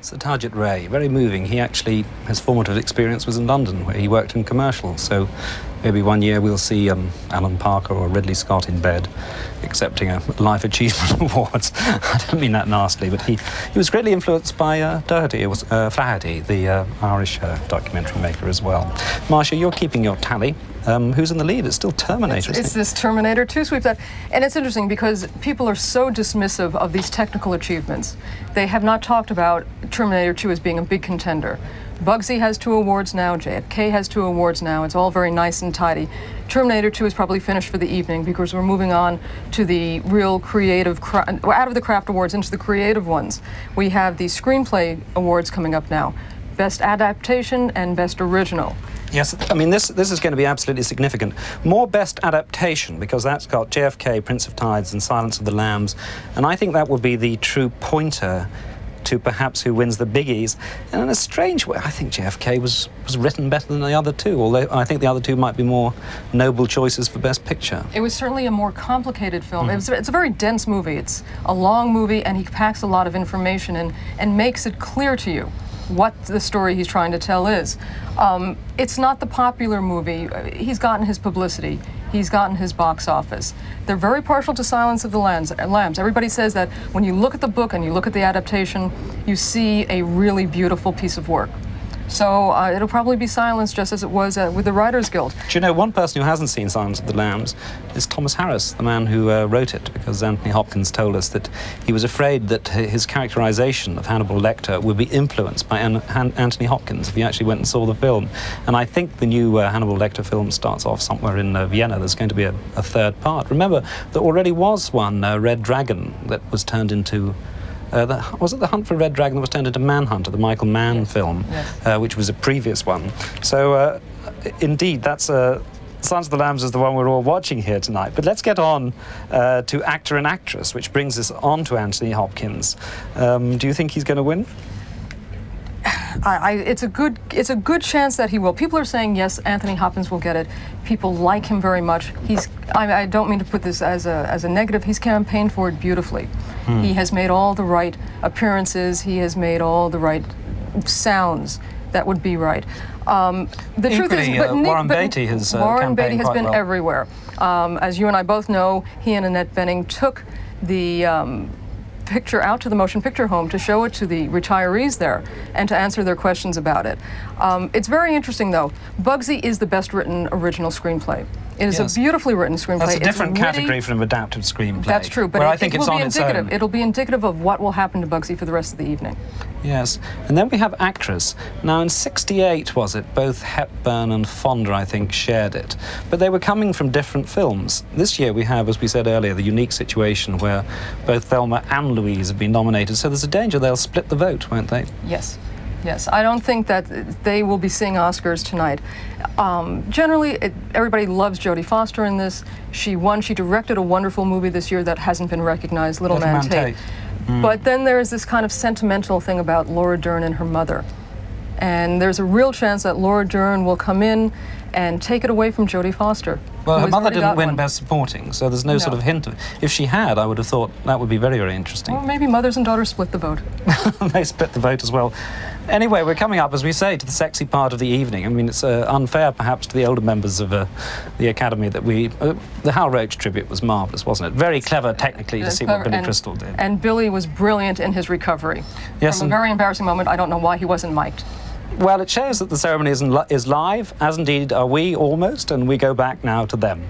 Satyajit Ray, very moving. He actually, his formative experience was in London, where he worked in commercials. So maybe one year we'll see Alan Parker or Ridley Scott in bed accepting a Life Achievement Awards. I don't mean that nastily, but he was greatly influenced by Flaherty, the Irish documentary maker as well. Marcia, you're keeping your tally. Who's in the lead? It's still Terminator, isn't it? It's this Terminator 2 sweep. And it's interesting because people are so dismissive of these technical achievements. They have not talked about Terminator 2 as being a big contender. Bugsy has 2 awards now, JFK has 2 awards now, it's all very nice and tidy. Terminator 2 is probably finished for the evening because we're moving on to the real creative, out of the craft awards into the creative ones. We have the screenplay awards coming up now. Best adaptation and best original. Yes, I mean, this is going to be absolutely significant. More best adaptation, because that's got JFK, Prince of Tides, and Silence of the Lambs. And I think that will be the true pointer to perhaps who wins the biggies. And in a strange way, I think JFK was written better than the other two, although I think the other two might be more noble choices for Best Picture. It was certainly a more complicated film. It's a very dense movie. It's a long movie, and he packs a lot of information in and makes it clear to you what the story he's trying to tell is. It's not the popular movie. He's gotten his publicity. He's gotten his box office. They're very partial to Silence of the Lambs. Everybody says that when you look at the book and you look at the adaptation, you see a really beautiful piece of work. So it'll probably be Silence, just as it was with the Writers Guild. Do you know, one person who hasn't seen Silence of the Lambs is Thomas Harris, the man who wrote it, because Anthony Hopkins told us that he was afraid that his characterization of Hannibal Lecter would be influenced by Anthony Hopkins if he actually went and saw the film. And I think the new Hannibal Lecter film starts off somewhere in Vienna. There's going to be a third part. Remember, there already was one, Red Dragon, that was turned into... was it The Hunt for Red Dragon that was turned into Manhunter, the Michael Mann film, which was a previous one. So, indeed, that's Silence of the Lambs is the one we're all watching here tonight. But let's get on to actor and actress, which brings us on to Anthony Hopkins. Do you think he's going to win? It's a good chance that he will. People are saying yes, Anthony Hopkins will get it. People like him very much. I don't mean to put this as a negative. He's campaigned for it beautifully. He has made all the right appearances. He has made all the right sounds that would be right. The truth is, Warren Beatty has been everywhere. As you and I both know, he and Annette Bening took the picture out to the motion picture home to show it to the retirees there and to answer their questions about it. It's very interesting, though. Bugsy is the best written original screenplay. It is a beautifully written screenplay. That's a different category from adapted screenplay. That's true, but I think it's on its own. It'll be indicative of what will happen to Bugsy for the rest of the evening. Yes, and then we have actress. Now, in '68, was it, both Hepburn and Fonda, I think, shared it. But they were coming from different films. This year we have, as we said earlier, the unique situation where both Thelma and Louise have been nominated, so there's a danger they'll split the vote, won't they? Yes. Yes, I don't think that they will be seeing Oscars tonight. Generally, everybody loves Jodie Foster in this. She directed a wonderful movie this year that hasn't been recognized, Little Man Tate. But then there's this kind of sentimental thing about Laura Dern and her mother. And there's a real chance that Laura Dern will come in and take it away from Jodie Foster. Well, her mother didn't win Best Supporting, so there's no sort of hint of it. If she had, I would have thought that would be very, very interesting. Well, maybe mothers and daughters split the vote. They split the vote as well. Anyway, we're coming up, as we say, to the sexy part of the evening. I mean, it's unfair, perhaps, to the older members of the Academy that the Hal Roach tribute was marvellous, wasn't it? Very clever, technically, to see what Billy Crystal did. And Billy was brilliant in his recovery. Yes. From a very embarrassing moment, I don't know why he wasn't mic'd. Well, it shows that the ceremony is live, as indeed are we, almost, and we go back now to them.